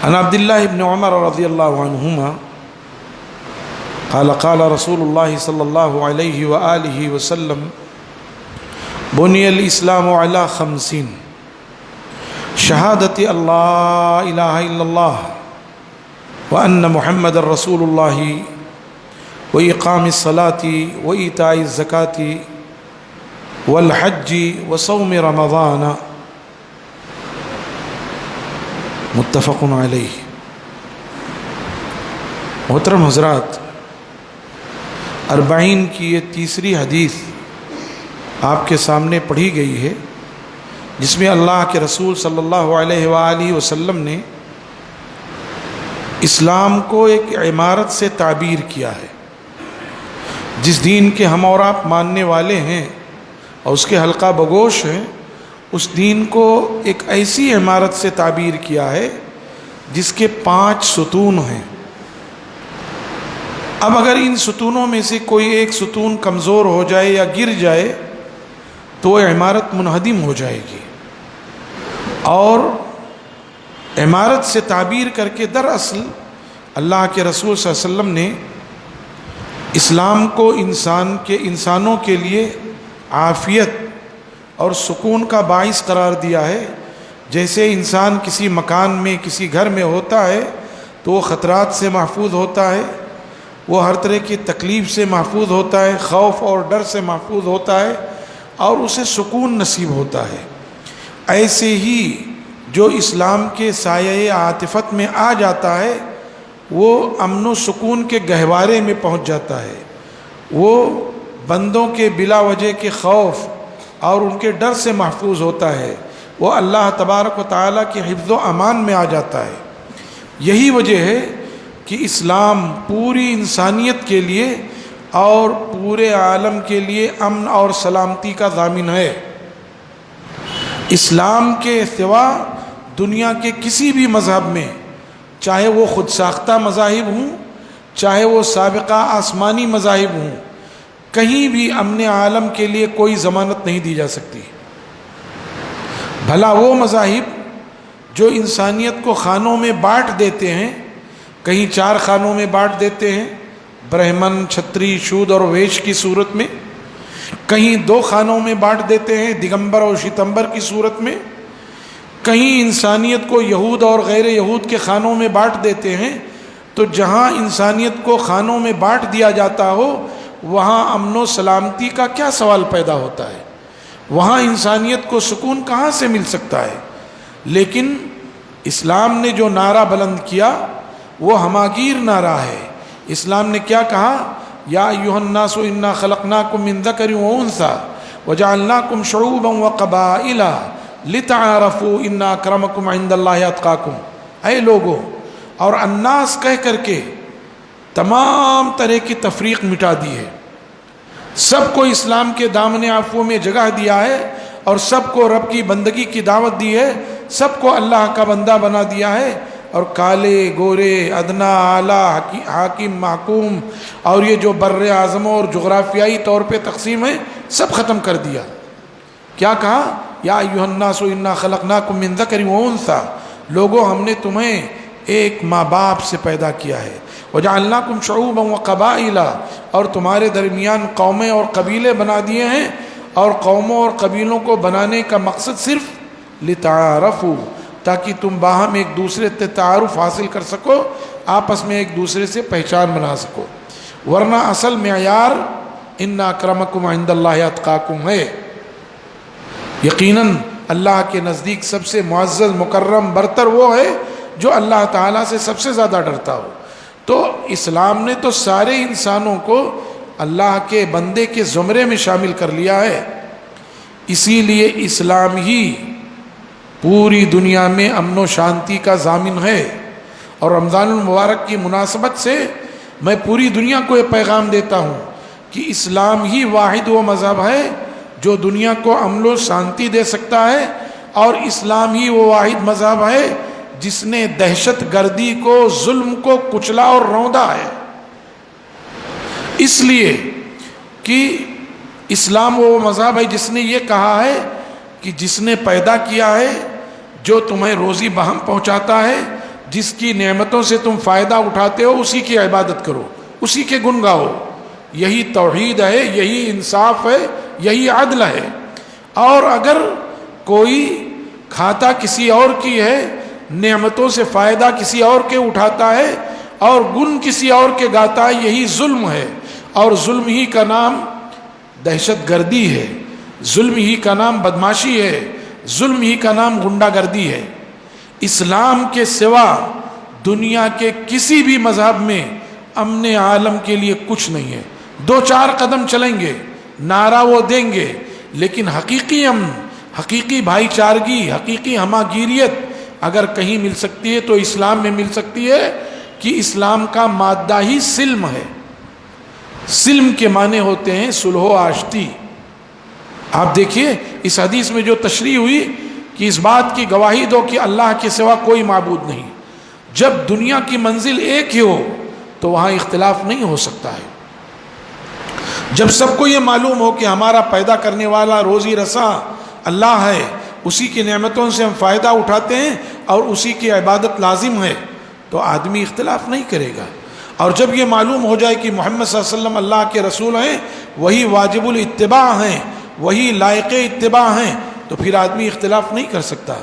عن عبد الله بن عمر رضي الله عنهما قال قال رسول الله صلى الله عليه وآله وسلم بني الإسلام على 50 شهادة أن لا إله إلا الله وأن محمد رسول الله وإقام الصلاة وإيتاء الزكاة والحج وصوم رمضان متفق علیہ۔ محترم حضرات، 40 کی یہ تیسری حدیث آپ کے سامنے پڑھی گئی ہے، جس میں اللہ کے رسول صلی اللہ علیہ وآلہ وسلم نے اسلام کو ایک عمارت سے تعبیر کیا ہے۔ جس دین کے ہم اور آپ ماننے والے ہیں اور اس کے حلقہ بگوش ہیں، اس دین کو ایک ایسی عمارت سے تعبیر کیا ہے جس کے 5 ستون ہیں۔ اب اگر ان ستونوں میں سے کوئی ایک ستون کمزور ہو جائے یا گر جائے تو وہ عمارت منہدم ہو جائے گی۔ اور عمارت سے تعبیر کر کے دراصل اللہ کے رسول صلی اللہ علیہ وسلم نے اسلام کو انسانوں کے لیے عافیت اور سکون کا باعث قرار دیا ہے۔ جیسے انسان کسی مکان میں، کسی گھر میں ہوتا ہے تو وہ خطرات سے محفوظ ہوتا ہے، وہ ہر طرح کی تکلیف سے محفوظ ہوتا ہے، خوف اور ڈر سے محفوظ ہوتا ہے اور اسے سکون نصیب ہوتا ہے۔ ایسے ہی جو اسلام کے سایہ عاطفت میں آ جاتا ہے وہ امن و سکون کے گہوارے میں پہنچ جاتا ہے، وہ بندوں کے بلا وجہ کے خوف اور ان کے ڈر سے محفوظ ہوتا ہے، وہ اللہ تبارک و تعالیٰ کے حفظ و امان میں آ جاتا ہے۔ یہی وجہ ہے کہ اسلام پوری انسانیت کے لیے اور پورے عالم کے لیے امن اور سلامتی کا ضامن ہے۔ اسلام کے سوا دنیا کے کسی بھی مذہب میں، چاہے وہ خود ساختہ مذاہب ہوں، چاہے وہ سابقہ آسمانی مذاہب ہوں، کہیں بھی امن عالم کے لیے کوئی ضمانت نہیں دی جا سکتی۔ بھلا وہ مذاہب جو انسانیت کو خانوں میں بانٹ دیتے ہیں، کہیں 4 خانوں میں بانٹ دیتے ہیں، برہمن، چھتری، شود اور ویش کی صورت میں، کہیں 2 خانوں میں بانٹ دیتے ہیں، دگمبر اور شتمبر کی صورت میں، کہیں انسانیت کو یہود اور غیر یہود کے خانوں میں بانٹ دیتے ہیں، تو جہاں انسانیت کو خانوں میں بانٹ دیا جاتا ہو وہاں امن و سلامتی کا کیا سوال پیدا ہوتا ہے؟ وہاں انسانیت کو سکون کہاں سے مل سکتا ہے؟ لیکن اسلام نے جو نعرہ بلند کیا وہ ہماگیر نعرہ ہے۔ اسلام نے کیا کہا؟ یا ایھا الناس انا خلقناکم من ذکر و انثی وجعلناکم شعوبا وقبائل لتعارفوا ان اکرمکم عند اللہ اتقاکم۔ اے لوگو، اور الناس کہہ کر کے تمام طرح کی تفریق مٹا دی ہے، سب کو اسلام کے دامن عفو میں جگہ دیا ہے اور سب کو رب کی بندگی کی دعوت دی ہے، سب کو اللہ کا بندہ بنا دیا ہے، اور کالے گورے، ادنا اعلیٰ، حاکم محکوم اور یہ جو بر اعظموں اور جغرافیائی طور پہ تقسیم ہے سب ختم کر دیا۔ کیا کہا؟ یا ایھا الناس انا خلقناکم من ذکر و انثی، لوگوں ہم نے تمہیں ایک ماں باپ سے پیدا کیا ہے، وجعلناکم شعوبا وقبائل، اور تمہارے درمیان قومیں اور قبیلے بنا دیے ہیں، اور قوموں اور قبیلوں کو بنانے کا مقصد صرف لتعارفوا، تاکہ تم باہم ایک دوسرے سے تعارف حاصل کر سکو، آپس میں ایک دوسرے سے پہچان بنا سکو، ورنہ اصل معیار ان اکرمکم عند اللہ اتقاکم ہے۔ یقیناً اللہ کے نزدیک سب سے معزز، مکرم، برتر وہ ہے جو اللہ تعالیٰ سے سب سے زیادہ ڈرتا ہو۔ تو اسلام نے تو سارے انسانوں کو اللہ کے بندے کے زمرے میں شامل کر لیا ہے، اسی لیے اسلام ہی پوری دنیا میں امن و شانتی کا ضامن ہے۔ اور رمضان المبارک کی مناسبت سے میں پوری دنیا کو یہ پیغام دیتا ہوں کہ اسلام ہی واحد وہ مذہب ہے جو دنیا کو امن و شانتی دے سکتا ہے، اور اسلام ہی وہ واحد مذہب ہے جس نے دہشت گردی کو، ظلم کو کچلا اور روندا ہے۔ اس لیے کہ اسلام وہ مذہب ہے جس نے یہ کہا ہے کہ جس نے پیدا کیا ہے، جو تمہیں روزی بہم پہنچاتا ہے، جس کی نعمتوں سے تم فائدہ اٹھاتے ہو اسی کی عبادت کرو، اسی کے گن گاؤ. یہی توحید ہے، یہی انصاف ہے، یہی عدل ہے. اور اگر کوئی کھاتا کسی اور کی ہے، نعمتوں سے فائدہ کسی اور کے اٹھاتا ہے اور گن کسی اور کے گاتا ہے، یہی ظلم ہے. اور ظلم ہی کا نام دہشت گردی ہے، ظلم ہی کا نام بدماشی ہے، ظلم ہی کا نام غنڈہ گردی ہے. اسلام کے سوا دنیا کے کسی بھی مذہب میں امن عالم کے لیے کچھ نہیں ہے. 2-4 قدم چلیں گے، نعرہ وہ دیں گے، لیکن حقیقی امن، حقیقی بھائی چارگی، حقیقی ہماگیریت اگر کہیں مل سکتی ہے تو اسلام میں مل سکتی ہے. کہ اسلام کا مادہ ہی سلم ہے. سلم کے معنی ہوتے ہیں صلح و آشتی. آپ دیکھیے اس حدیث میں جو تشریح ہوئی کہ اس بات کی گواہی دو کہ اللہ کے سوا کوئی معبود نہیں. جب دنیا کی منزل ایک ہی ہو تو وہاں اختلاف نہیں ہو سکتا ہے. جب سب کو یہ معلوم ہو کہ ہمارا پیدا کرنے والا روزی رساں اللہ ہے، اسی کی نعمتوں سے ہم فائدہ اٹھاتے ہیں اور اسی کی عبادت لازم ہے، تو آدمی اختلاف نہیں کرے گا. اور جب یہ معلوم ہو جائے کہ محمد صلی اللہ علیہ وسلم اللہ کے رسول ہیں، وہی واجب الاتباع ہیں، وہی لائق اتباع ہیں، تو پھر آدمی اختلاف نہیں کر سکتا.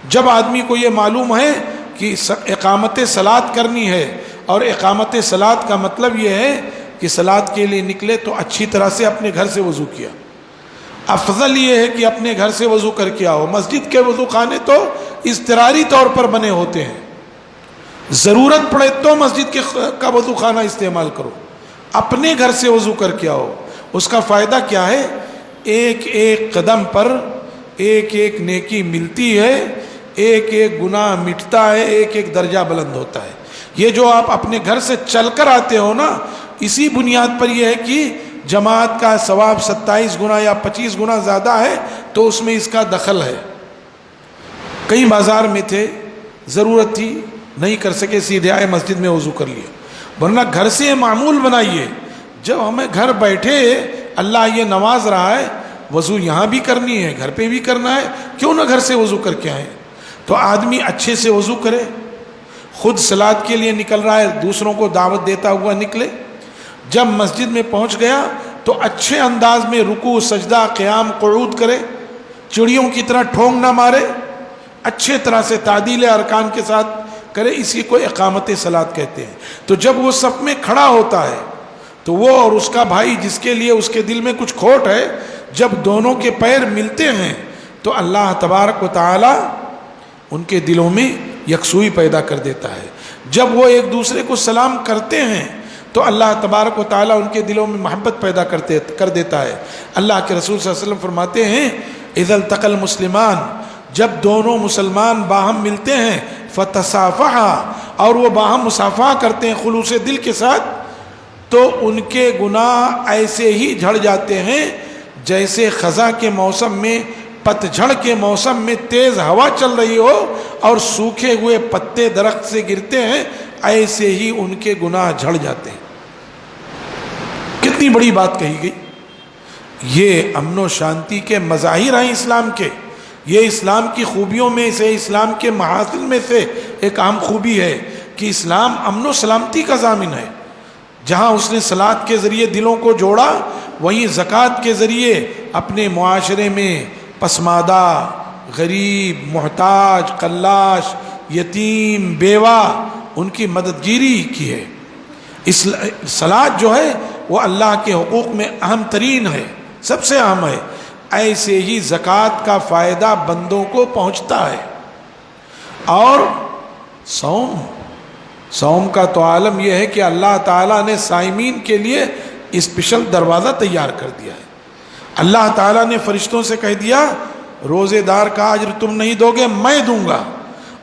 جب آدمی کو یہ معلوم ہے کہ اقامت صلاۃ کرنی ہے، اور اقامت صلاۃ کا مطلب یہ ہے کہ صلاۃ کے لیے نکلے تو اچھی طرح سے اپنے گھر سے وضو کیا. افضل یہ ہے کہ اپنے گھر سے وضو کر کے آؤ. مسجد کے وضو خانے تو اضطراری طور پر بنے ہوتے ہیں، ضرورت پڑے تو مسجد کا وضو خانہ استعمال کرو. اپنے گھر سے وضو کر کے آؤ. اس کا فائدہ کیا ہے؟ ایک ایک قدم پر ایک ایک نیکی ملتی ہے، ایک ایک گناہ مٹتا ہے، ایک ایک درجہ بلند ہوتا ہے. یہ جو آپ اپنے گھر سے چل کر آتے ہو نا، اسی بنیاد پر یہ ہے کہ جماعت کا ثواب 27 گنا یا 25 گنا زیادہ ہے، تو اس میں اس کا دخل ہے. کئی بازار میں تھے، ضرورت تھی، نہیں کر سکے، سیدھے آئے مسجد میں وضو کر لیا. ورنہ گھر سے یہ معمول بنائیے. جب ہمیں گھر بیٹھے اللہ یہ نواز رہا ہے، وضو یہاں بھی کرنی ہے، گھر پہ بھی کرنا ہے، کیوں نہ گھر سے وضو کر کے آئیں. تو آدمی اچھے سے وضو کرے، خود صلاۃ کے لیے نکل رہا ہے، دوسروں کو دعوت دیتا ہوا نکلے. جب مسجد میں پہنچ گیا تو اچھے انداز میں رکوع، سجدہ، قیام، قعود کرے، چڑیوں کی طرح ٹھونگ نہ مارے، اچھے طرح سے تعدیل ارکان کے ساتھ کرے. اسی کو اقامت صلاۃ کہتے ہیں. تو جب وہ صف میں کھڑا ہوتا ہے تو وہ اور اس کا بھائی جس کے لیے اس کے دل میں کچھ کھوٹ ہے، جب دونوں کے پیر ملتے ہیں تو اللہ تبارک و تعالی ان کے دلوں میں یکسوئی پیدا کر دیتا ہے. جب وہ ایک دوسرے کو سلام کرتے ہیں تو اللہ تبارک و تعالی ان کے دلوں میں محبت پیدا کر دیتا ہے. اللہ کے رسول صلی اللہ علیہ وسلم فرماتے ہیں اذا التقى المسلمان، جب دونوں مسلمان باہم ملتے ہیں، فتصافحا، اور وہ باہم مصافحہ کرتے ہیں خلوص دل کے ساتھ، تو ان کے گناہ ایسے ہی جھڑ جاتے ہیں جیسے خزاں کے موسم میں، پتجھڑ کے موسم میں تیز ہوا چل رہی ہو اور سوکھے ہوئے پتے درخت سے گرتے ہیں، ایسے ہی ان کے گناہ جھڑ جاتے ہیں. کتنی بڑی بات کہی گئی. یہ امن و شانتی کے مظاہر ہیں اسلام کے. یہ اسلام کی خوبیوں میں سے، اسلام کے محاسن میں سے ایک اہم خوبی ہے کہ اسلام امن و سلامتی کا ضامن ہے. جہاں اس نے صلاۃ کے ذریعے دلوں کو جوڑا، وہیں زکوٰۃ کے ذریعے اپنے معاشرے میں پسماندہ، غریب، محتاج، قلاش، یتیم، بیوہ، ان کی مددگیری کی ہے. صلاۃ جو ہے وہ اللہ کے حقوق میں اہم ترین ہے، سب سے اہم ہے. ایسے ہی زکوٰۃ کا فائدہ بندوں کو پہنچتا ہے. اور صوم کا تو عالم یہ ہے کہ اللہ تعالیٰ نے صائمین کے لیے اسپیشل دروازہ تیار کر دیا ہے. اللہ تعالیٰ نے فرشتوں سے کہہ دیا روزے دار کا اجر تم نہیں دو گے، میں دوں گا.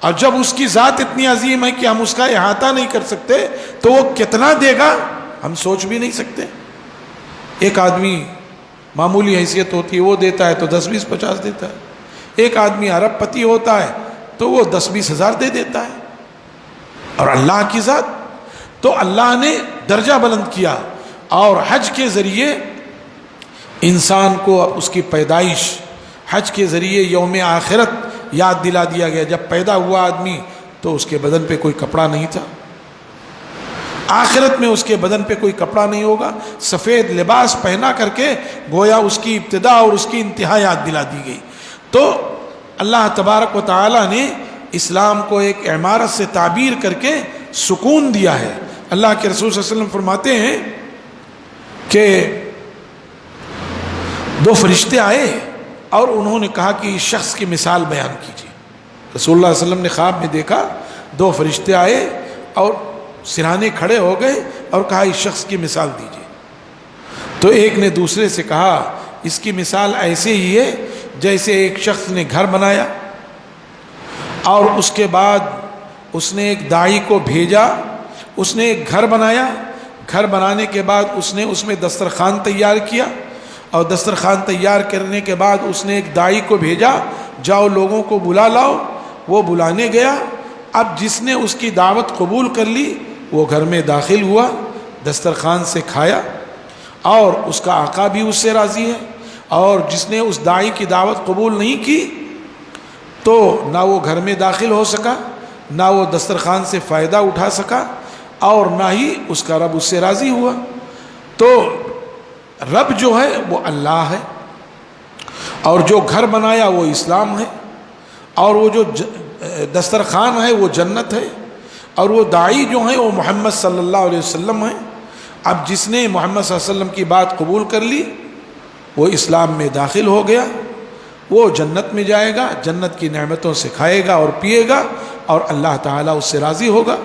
اور جب اس کی ذات اتنی عظیم ہے کہ ہم اس کا احاطہ نہیں کر سکتے تو وہ کتنا دے گا ہم سوچ بھی نہیں سکتے. ایک آدمی معمولی حیثیت ہوتی ہے وہ دیتا ہے تو 10 20 50 دیتا ہے. ایک آدمی ارب پتی ہوتا ہے تو وہ 10 20 ہزار دے دیتا ہے. اور اللہ کی ذات تو اللہ نے درجہ بلند کیا. اور حج کے ذریعے انسان کو اس کی پیدائش، حج کے ذریعے یوم آخرت یاد دلا دیا گیا. جب پیدا ہوا آدمی تو اس کے بدن پہ کوئی کپڑا نہیں تھا، آخرت میں اس کے بدن پہ کوئی کپڑا نہیں ہوگا، سفید لباس پہنا کر کے گویا اس کی ابتدا اور اس کی انتہا یاد دلا دی گئی۔ تو اللہ تبارک و تعالی نے اسلام کو ایک عمارت سے تعبیر کر کے سکون دیا ہے۔ اللہ کے رسول صلی اللہ علیہ وسلم فرماتے ہیں کہ دو فرشتے آئے اور انہوں نے کہا کہ اس شخص کی مثال بیان کیجیے۔ رسول اللہ صلی اللہ علیہ وسلم نے خواب میں دیکھا دو فرشتے آئے اور سرہانے کھڑے ہو گئے اور کہا اس شخص کی مثال دیجیے۔ تو ایک نے دوسرے سے کہا اس کی مثال ایسے ہی ہے جیسے ایک شخص نے گھر بنایا اور اس کے بعد اس نے ایک داعی کو بھیجا، اس نے ایک گھر بنایا، گھر بنانے کے بعد اس نے اس میں دسترخوان تیار کیا اور دسترخوان تیار کرنے کے بعد اس نے ایک داعی کو بھیجا جاؤ لوگوں کو بلا لاؤ، وہ بلانے گیا۔ اب جس نے اس کی دعوت قبول کر لی وہ گھر میں داخل ہوا، دسترخوان سے کھایا اور اس کا آقا بھی اس سے راضی ہے، اور جس نے اس داعی کی دعوت قبول نہیں کی تو نہ وہ گھر میں داخل ہو سکا، نہ وہ دسترخوان سے فائدہ اٹھا سکا، اور نہ ہی اس کا رب اس سے راضی ہوا۔ تو رب جو ہے وہ اللہ ہے، اور جو گھر بنایا وہ اسلام ہے، اور وہ جو دسترخوان ہے وہ جنت ہے، اور وہ داعی جو ہیں وہ محمد صلی اللہ علیہ وسلم ہیں۔ اب جس نے محمد صلی اللہ علیہ وسلم کی بات قبول کر لی وہ اسلام میں داخل ہو گیا، وہ جنت میں جائے گا، جنت کی نعمتوں سے کھائے گا اور پیے گا، اور اللہ تعالیٰ اس سے راضی ہوگا۔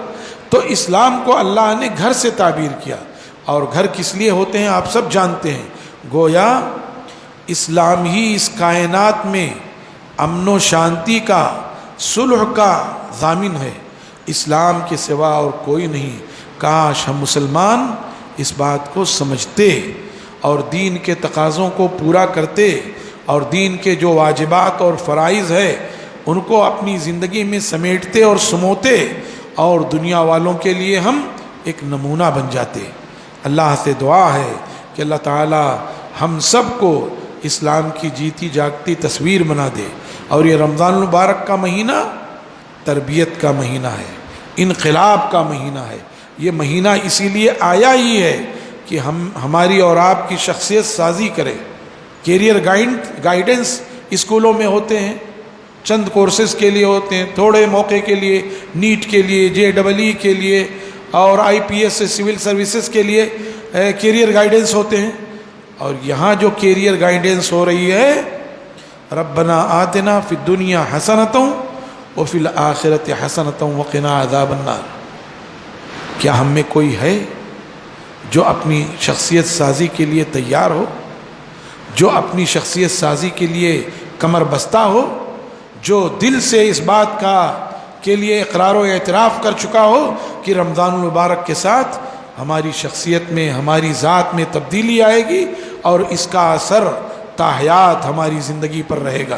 تو اسلام کو اللہ نے گھر سے تعبیر کیا، اور گھر کس لیے ہوتے ہیں آپ سب جانتے ہیں، گویا اسلام ہی اس کائنات میں امن و شانتی کا، صلح کا ضامن ہے، اسلام کے سوا اور کوئی نہیں۔ کاش ہم مسلمان اس بات کو سمجھتے اور دین کے تقاضوں کو پورا کرتے، اور دین کے جو واجبات اور فرائض ہے ان کو اپنی زندگی میں سمیٹتے اور سموتے، اور دنیا والوں کے لیے ہم ایک نمونہ بن جاتے۔ اللہ سے دعا ہے کہ اللہ تعالی ہم سب کو اسلام کی جیتی جاگتی تصویر بنا دے، اور یہ رمضان المبارک کا مہینہ تربیت کا مہینہ ہے، انقلاب کا مہینہ ہے۔ یہ مہینہ اسی لیے آیا ہی ہے کہ ہماری اور آپ کی شخصیت سازی کرے۔ کیریئر گائیڈنس اسکولوں میں ہوتے ہیں، چند کورسز کے لیے ہوتے ہیں، تھوڑے موقع کے لیے، نیٹ کے لیے، JEE کے لیے، اور IPS سے سول سروسز کے لیے کیریئر گائیڈنس ہوتے ہیں۔ اور یہاں جو کیریئر گائیڈنس ہو رہی ہے، ربنا آتنا فی الدنیا حسنۃ وفی الآخرۃ حسنۃ وقنا عذاب النار۔ کیا ہم میں کوئی ہے جو اپنی شخصیت سازی کے لیے تیار ہو، جو اپنی شخصیت سازی کے لیے کمر بستہ ہو، جو دل سے اس بات کے لیے اقرار و اعتراف کر چکا ہو کہ رمضان المبارک کے ساتھ ہماری شخصیت میں، ہماری ذات میں تبدیلی آئے گی اور اس کا اثر تا حیات ہماری زندگی پر رہے گا۔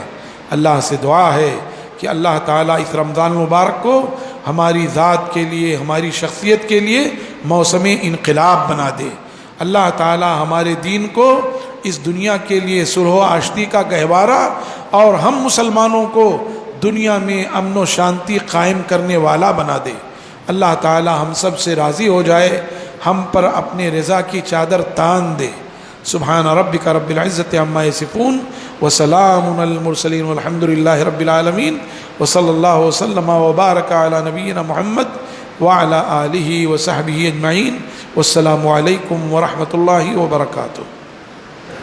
اللہ سے دعا ہے کہ اللہ تعالیٰ اس رمضان المبارک کو ہماری ذات کے لیے، ہماری شخصیت کے لیے موسم انقلاب بنا دے۔ اللہ تعالیٰ ہمارے دین کو اس دنیا کے لیے صلح و آشتی کا گہوارہ، اور ہم مسلمانوں کو دنیا میں امن و شانتی قائم کرنے والا بنا دے۔ اللہ تعالیٰ ہم سب سے راضی ہو جائے، ہم پر اپنے رضا کی چادر تان دے۔ سبحان ربک رب العزت عما یصفون وسلام علی المرسلین والحمد للہ رب العالمین، وصلی اللہ وسلم وبارک علی نبینا محمد وعلی آلہ وصحبہ اجمعین، والسلام علیکم ورحمۃ اللہ وبرکاتہ۔